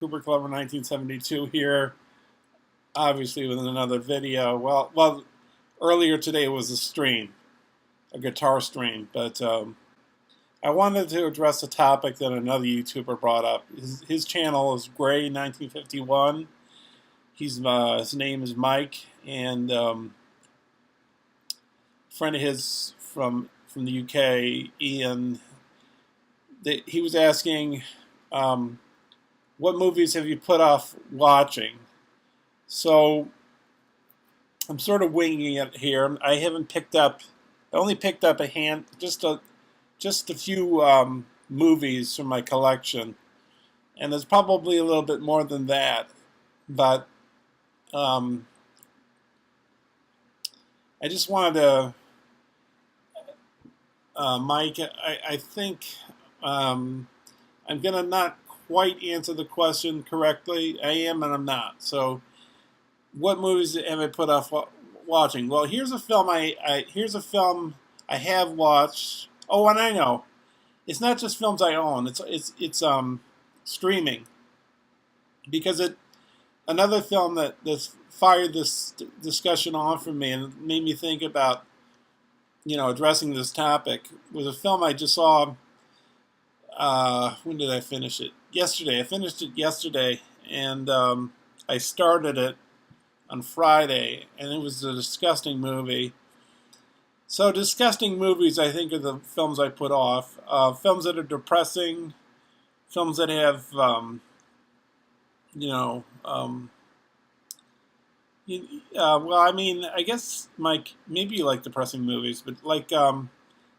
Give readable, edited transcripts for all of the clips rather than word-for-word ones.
Cooper Clever 1972 here, obviously with another video. Well, earlier today was a stream, a guitar stream, but I wanted to address a topic that another YouTuber brought up. His channel is Gray 1951. His name is Mike, and a friend of his from the UK, Ian. He was asking, what movies have you put off watching? So I'm sort of winging it here. I only picked up just a few movies from my collection, and there's probably a little bit more than that. But I just wanted to, Mike. I think I'm gonna not quite answer the question correctly. I am and I'm not. So, what movies have I put off watching? Well, here's a film I have watched. Oh, and I know, it's not just films I own. It's streaming, because another film that fired this discussion off for me and made me think about addressing this topic was a film I just saw. When did I finish it? Yesterday. I finished it yesterday, and I started it on Friday, and it was a disgusting movie. So disgusting movies, I think, are the films I put off. Films that are depressing, films that have, well, I mean, I guess, Mike, maybe you like depressing movies, but like you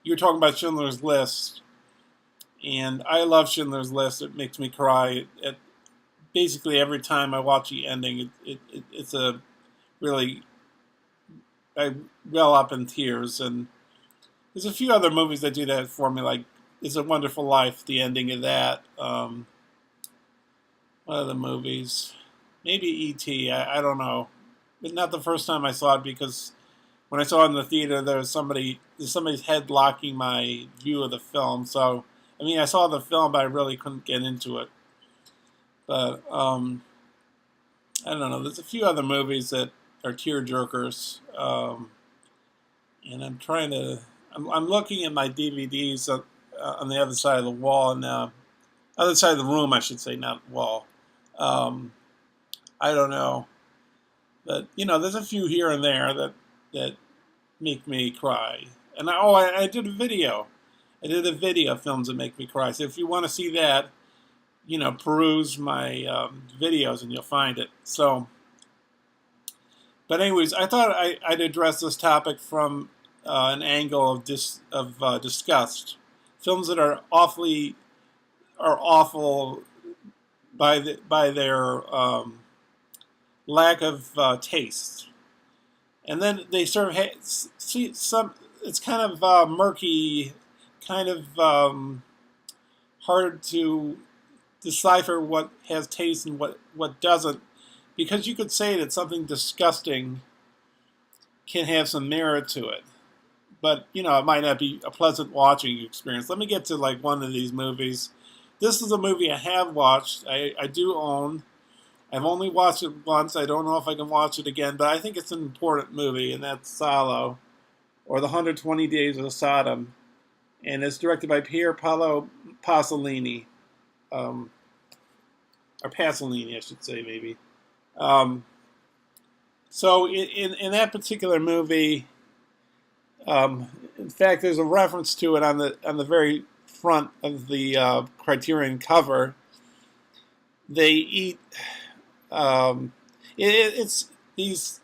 were talking about Schindler's List, and I love Schindler's List. It makes me cry at basically every time I watch the ending. It's a really, I well up in tears. And there's a few other movies that do that for me, like It's a Wonderful Life, the ending of that. What other movies? Maybe E.T., I don't know. But not the first time I saw it, because when I saw it in the theater, there's somebody's head blocking my view of the film. So, I mean, I saw the film, but I really couldn't get into it. But, I don't know. There's a few other movies that are tearjerkers. And I'm looking at my DVDs on the other side of the wall now. Other side of the room, I should say, not wall. I don't know. But, there's a few here and there that make me cry. And I did a video. I did a video of films that make me cry. So if you want to see that, peruse my videos and you'll find it. So, but anyways, I thought I'd address this topic from an angle of disgust. Films that are awful by their lack of taste, and then they sort of see some. It's kind of murky, kind of hard to decipher what has taste and what doesn't, because you could say that something disgusting can have some merit to it, but it might not be a pleasant watching experience. Let me get to like one of these movies. This is a movie I have watched. I do own. I've only watched it once. I don't know if I can watch it again, but I think it's an important movie, and that's Salo, or The 120 Days of Sodom. And it's directed by Pier Paolo Pasolini. Or Pasolini, I should say, maybe. So in that particular movie, in fact, there's a reference to it on the very front of the Criterion cover. They eat. It's these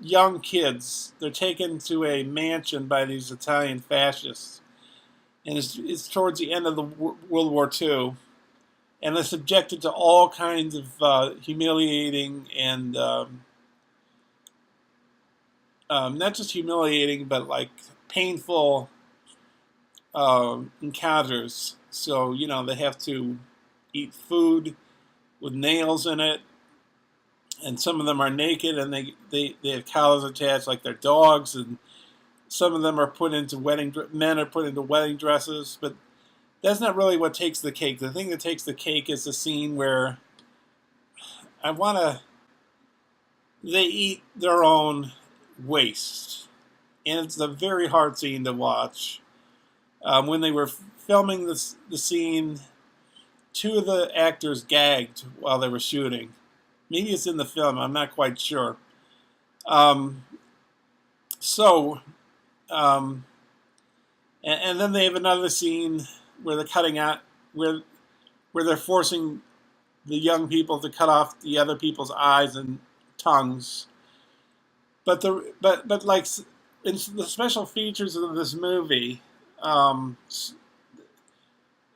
young kids. They're taken to a mansion by these Italian fascists, and it's towards the end of the World War II, and they're subjected to all kinds of humiliating and not just humiliating, but like painful encounters. So they have to eat food with nails in it, and some of them are naked, and they have collars attached like they're dogs, and some of them are put into men are put into wedding dresses. But that's not really what takes the cake. The thing that takes the cake is the scene where I want to. They eat their own waste, and it's a very hard scene to watch. When they were filming the scene, two of the actors gagged while they were shooting. Maybe it's in the film. I'm not quite sure. Um, so, um, and then they have another scene where they're cutting out where they're forcing the young people to cut off the other people's eyes and tongues. But like in the special features of this movie, um,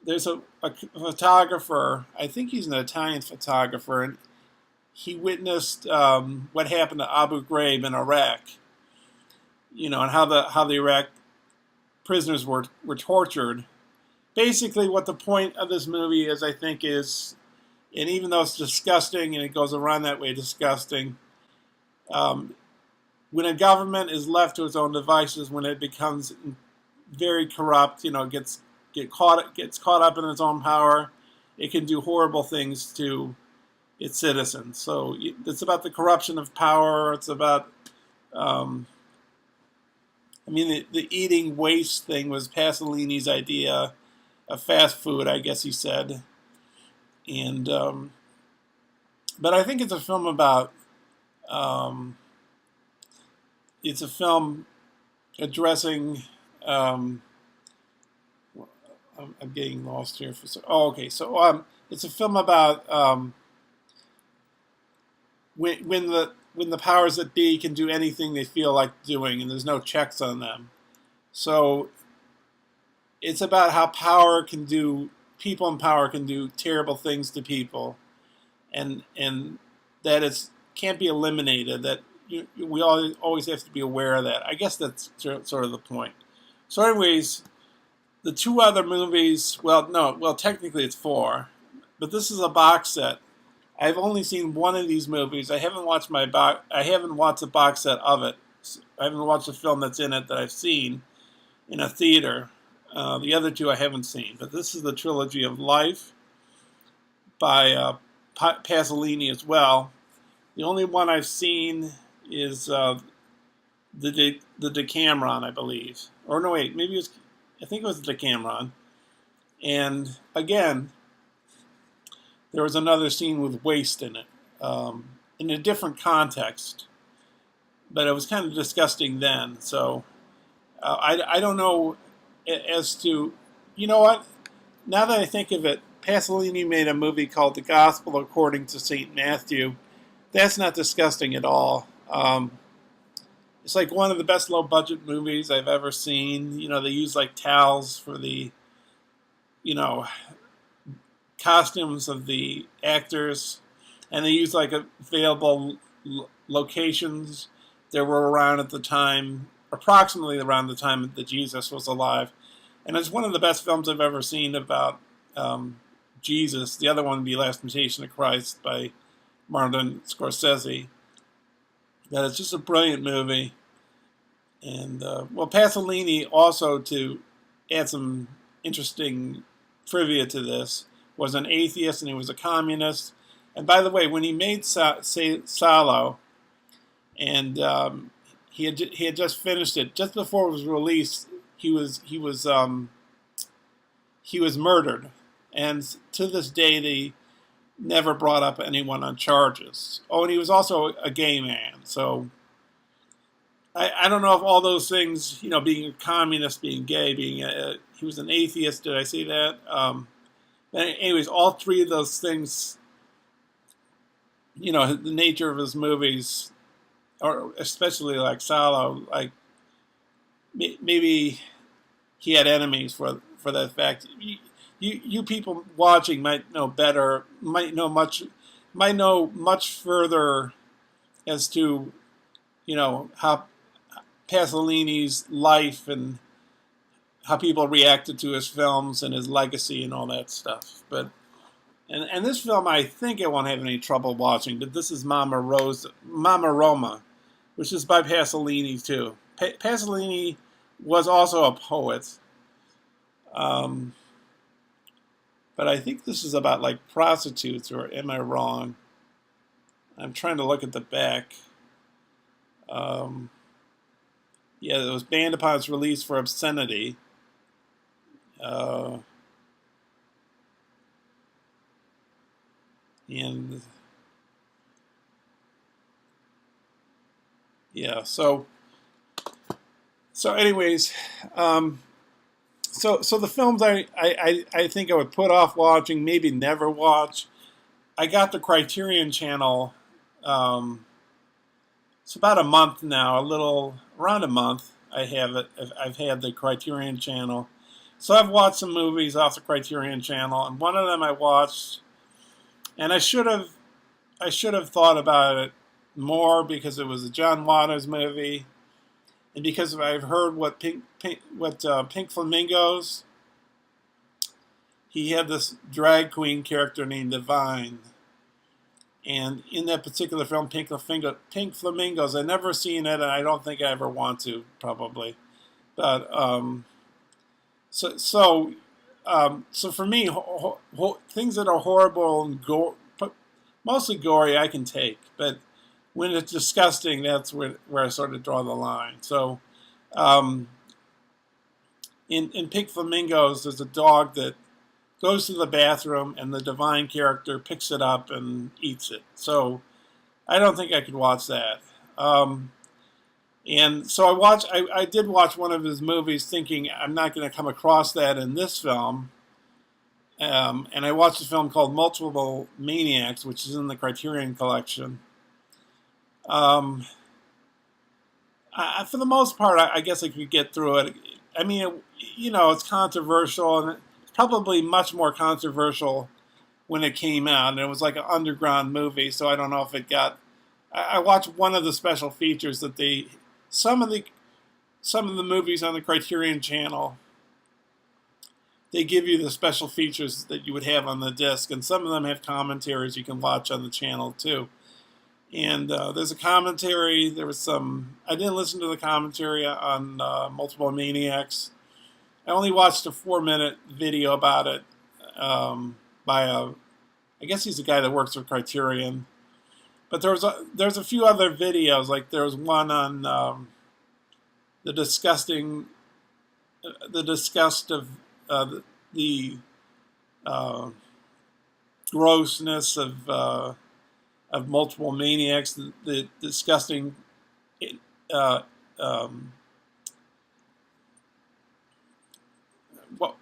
there's a photographer. I think he's an Italian photographer, and he witnessed what happened to Abu Ghraib in Iraq. And how the Iraq prisoners were tortured. Basically, what the point of this movie is, I think, is, and even though it's disgusting and it goes around that way, disgusting. When a government is left to its own devices, when it becomes very corrupt, gets caught up in its own power, it can do horrible things to its citizens. So it's about the corruption of power. It's about, the eating waste thing was Pasolini's idea of fast food, I guess he said, and but I think it's a film about. It's a film addressing. I'm getting lost here for. Okay. So it's a film about when the powers that be can do anything they feel like doing, and there's no checks on them. So it's about how people in power can do terrible things to people, and that it can't be eliminated. That we always have to be aware of that. I guess that's sort of the point. So, anyways, the two other movies. Well, technically it's four, but this is a box set. I've only seen one of these movies. I haven't watched I haven't watched a box set of it. I haven't watched a film that's in it that I've seen in a theater. The other two I haven't seen, but this is the Trilogy of Life by Pasolini as well. The only one I've seen is the Decameron, I believe. Or no, wait, I think it was the Decameron. And again, there was another scene with waste in it, in a different context, but it was kind of disgusting then. So I don't know as to, you know what? Now that I think of it, Pasolini made a movie called The Gospel According to St. Matthew. That's not disgusting at all. It's like one of the best low-budget movies I've ever seen. They use like towels for the, costumes of the actors, and they use like available locations that were around at the time, approximately around the time that Jesus was alive. And it's one of the best films I've ever seen about Jesus. The other one would be Last Temptation of Christ by Martin Scorsese. That is just a brilliant movie. And, Pasolini also, to add some interesting trivia to this, was an atheist and he was a communist. And by the way, when he made Salo, and he had just finished it, just before it was released, he was murdered. And to this day, they never brought up anyone on charges. Oh, and he was also a gay man. So I don't know if all those things, being a communist, being gay, he was an atheist. Did I say that? But anyways, all three of those things, the nature of his movies, or especially like Salo, like maybe he had enemies for that fact. You people watching might know better, might know much further as to, how Pasolini's life and how people reacted to his films and his legacy and all that stuff. But and this film, I think I won't have any trouble watching. But this is Mama Roma, which is by Pasolini too. Pasolini was also a poet. But I think this is about like prostitutes, or am I wrong? I'm trying to look at the back. Um, yeah, it was banned upon its release for obscenity. Uh, and yeah, so anyways, um, so the films I think I would put off watching, maybe never watch. I got the Criterion Channel. It's about a month now, a little around a month. I have it. I've had the Criterion Channel, so I've watched some movies off the Criterion Channel, and one of them I watched, and I should have thought about it more because it was a John Waters movie, and because I've heard what Pink Flamingos. He had this drag queen character named Divine. And in that particular film, Pink Flamingos, I've never seen it, and I don't think I ever want to, probably. But so for me, things that are horrible and mostly gory, I can take. But when it's disgusting, that's where I sort of draw the line. So um, in Pink Flamingos, there's a dog that goes to the bathroom, and the Divine character picks it up and eats it. So I don't think I could watch that. And so I did watch one of his movies, thinking I'm not going to come across that in this film. And I watched a film called Multiple Maniacs, which is in the Criterion Collection. For the most part, I guess I could get through it. I mean, it's controversial, and it's probably much more controversial when it came out. And it was like an underground movie, so I don't know if it got. I watched one of the special features that some of the movies on the Criterion Channel. They give you the special features that you would have on the disc, and some of them have commentaries you can watch on the channel too. And there's a commentary. There was some. I didn't listen to the commentary on Multiple Maniacs. I only watched a 4-minute video about it by I guess he's a guy that works for Criterion. But there's a few other videos. Like there was one on the disgust of the grossness of Multiple Maniacs, the disgusting, well,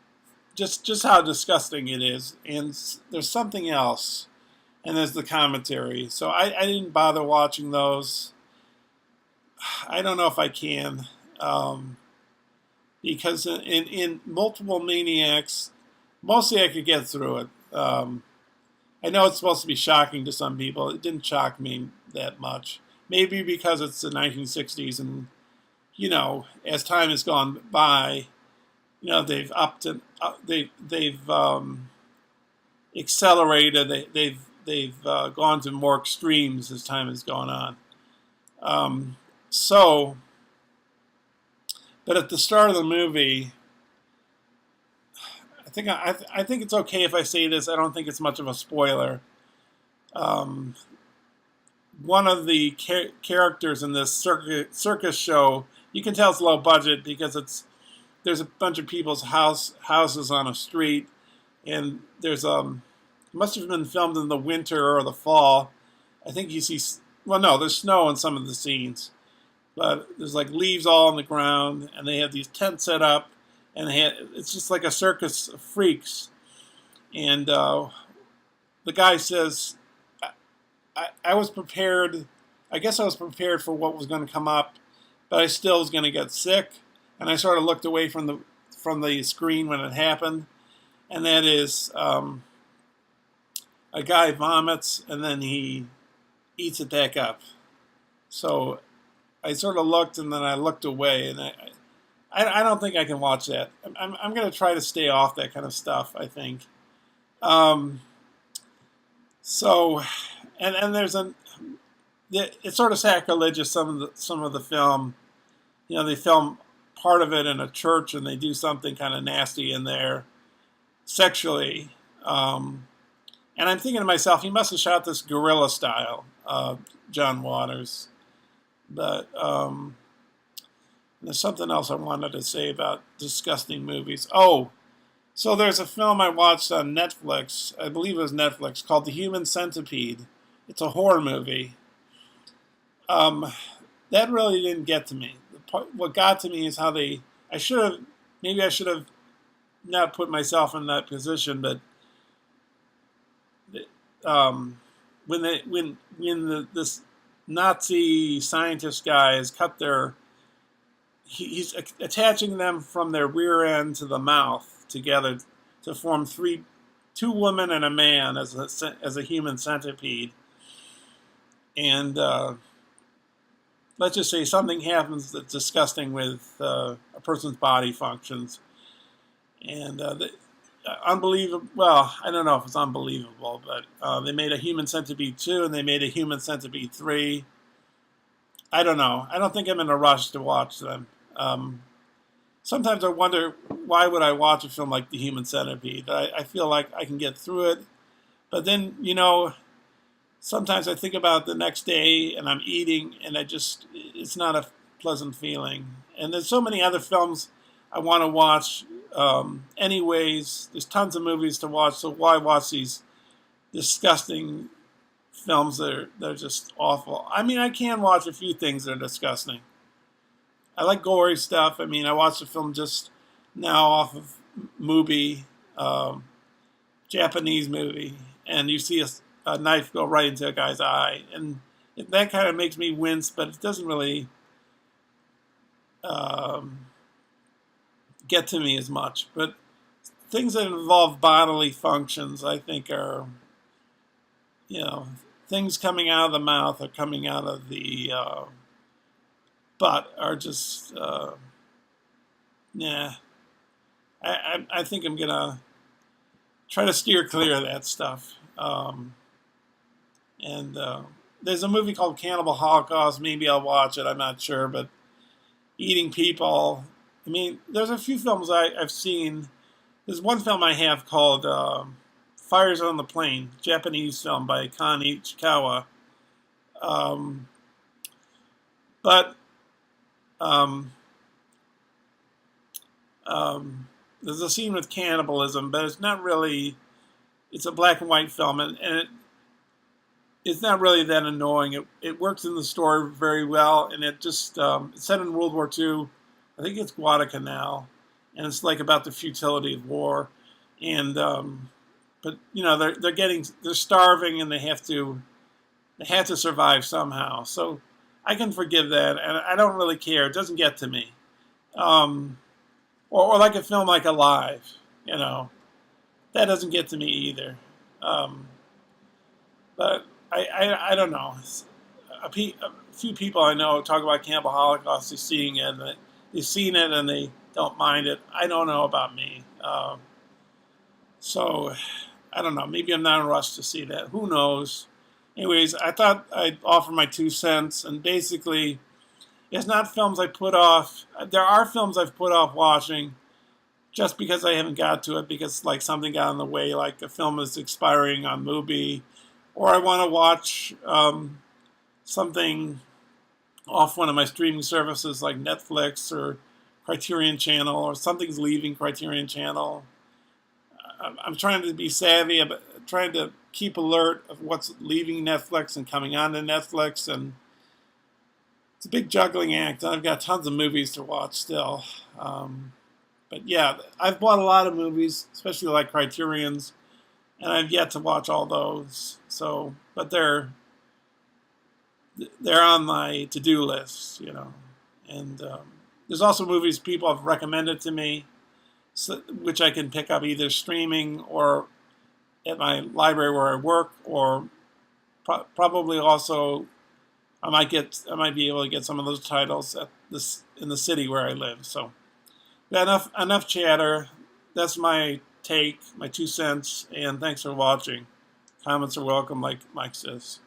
just how disgusting it is. And there's something else, and there's the commentary. So I didn't bother watching those. I don't know if I can, because in Multiple Maniacs, mostly I could get through it. I know it's supposed to be shocking to some people. It didn't shock me that much. Maybe because it's the 1960s, and as time has gone by, they've upped and they've accelerated. They've gone to more extremes as time has gone on. But at the start of the movie, I think it's okay if I say this. I don't think it's much of a spoiler. One of the characters in this circus show, you can tell it's low budget because there's a bunch of people's houses on a street, and it must have been filmed in the winter or the fall. I think you see, well, no, there's snow in some of the scenes, but there's like leaves all on the ground, and they have these tents set up, and it's just like a circus of freaks. And the guy says, I was prepared. I guess I was prepared for what was going to come up, but I still was going to get sick. And I sort of looked away from the screen when it happened. And that is, a guy vomits and then he eats it back up. So I sort of looked, and then I looked away, and I don't think I can watch that. I'm going to try to stay off that kind of stuff, I think. And it's sort of sacrilegious, some of the film. They film part of it in a church, and they do something kind of nasty in there sexually. And I'm thinking to myself, he must have shot this guerrilla style, John Waters. But there's something else I wanted to say about disgusting movies. Oh, so there's a film I watched on Netflix, I believe it was Netflix, called The Human Centipede. It's a horror movie. Um, that really didn't get to me. What got to me is how I should have, maybe I should have not put myself in that position, but um, this Nazi scientist guy has cut he's attaching them from their rear end to the mouth together to form two women and a man as a human centipede, and let's just say something happens that's disgusting with a person's body functions, and unbelievable. Well, I don't know if it's unbelievable, but they made a Human Centipede 2 and they made a Human Centipede 3. I don't know. I don't think I'm in a rush to watch them. Sometimes I wonder, why would I watch a film like The Human Centipede? I feel like I can get through it, but then, sometimes I think about the next day and I'm eating and it's not a pleasant feeling. And there's so many other films I want to watch. Anyways, there's tons of movies to watch, so why watch these disgusting films that are just awful? I mean, I can watch a few things that are disgusting. I like gory stuff. I mean, I watched a film just now off of Mubi, Japanese movie, and you see a knife go right into a guy's eye, and that kind of makes me wince, but it doesn't really get to me as much. But things that involve bodily functions, I think, are, things coming out of the mouth or coming out of the butt are just, nah. I think I'm gonna try to steer clear of that stuff. And there's a movie called Cannibal Holocaust. Maybe I'll watch it. I'm not sure, but eating people. I mean, there's a few films I've seen. There's one film I have called Fires on the Plain, Japanese film by Kan Ichikawa. But there's a scene with cannibalism, but it's not really. It's a black and white film, and it's not really that annoying. It works in the story very well, and it just it's set in World War II. I think it's Guadalcanal, and it's like about the futility of war, and but they're starving and they have to survive somehow. So I can forgive that, and I don't really care. It doesn't get to me, or like a film like Alive, that doesn't get to me either. But I don't know. A few people I know talk about Cannibal Holocaust. They've seen it and they don't mind it. I don't know about me. So I don't know. Maybe I'm not in a rush to see that. Who knows? Anyways, I thought I'd offer my 2 cents. And basically, it's not films I put off. There are films I've put off watching just because I haven't got to it, because like something got in the way, like a film is expiring on Mubi, or I want to watch something off one of my streaming services like Netflix or Criterion Channel, or something's leaving Criterion Channel. I'm trying to be savvy, I'm trying to keep alert of what's leaving Netflix and coming on to Netflix, and it's a big juggling act. I've got tons of movies to watch still. But yeah, I've bought a lot of movies, especially like Criterion's, and I've yet to watch all those. So, but they're on my to-do list, And there's also movies people have recommended to me, which I can pick up either streaming or at my library where I work, or probably also I might be able to get some of those titles in the city where I live. So. Yeah, enough chatter. That's my take, my 2 cents, and thanks for watching. Comments are welcome, like Mike says.